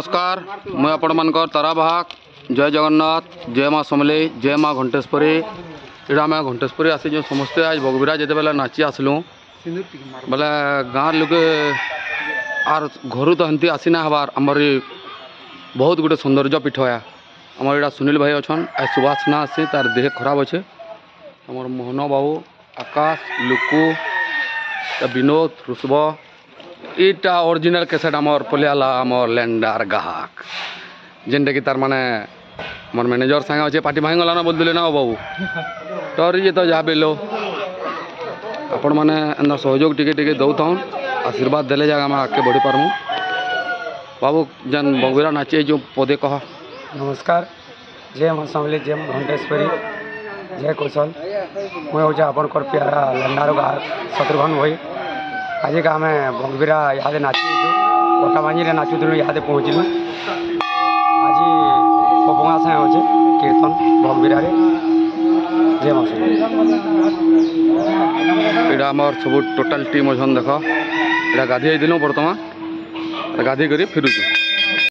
नमस्कार मैं आपण मानकर तारा बाहाक जय जगन्नाथ जय माँ समलेई जय माँ घंटेश्वरी इटा आम घंटेश्वरी आसी जो समस्ते आज बगबिरा जिते बेले नाची आसलु बोले गाँव लोग आर घर तो हंती आसी ना हबार आमर बहुत गुटे सौंदर्य पीठ है आमर इटा सुनील भाई अच्छा आज सुभाष ना आसी तार देह खराब अच्छे आमर मोहन बाबू आकाश लुकु विनोद ऋषभ इटा ओरिजिनल कैसेट आमर पलियाला आमर लैंडार गाहक जेनटा कि तार माने मोर मैनेजर सांगे अच्छे पार्टी भाई गलाना बोल दिले ना बाबू डरी जे तो जहाँ भी लो आपण मैंने एंदा सहयोग टिके टिके दौथन आशीर्वाद देले जागा आम आगे बढ़ी पारमु बाबू जन बगबिरा नाचे जो पदे कह नमस्कार जय माँ समलेई जय माँ घंटेश्वरी जय कौशल मुझे हूँ आपंकर प्यारा लंडार गाहक शत्रुघ्न भाई आज का आम बगबिरा यहाँ नाची पटाबाजी नाचुलु यहाँ पहुँचलु आज पपंगा सागे अच्छे कीर्तन बगबिरा जय माँ इटा आमर सब टोटाल टीम अच्छा देख इटा गाधे दिलु बर्तमान गाधे कर फिरुचु।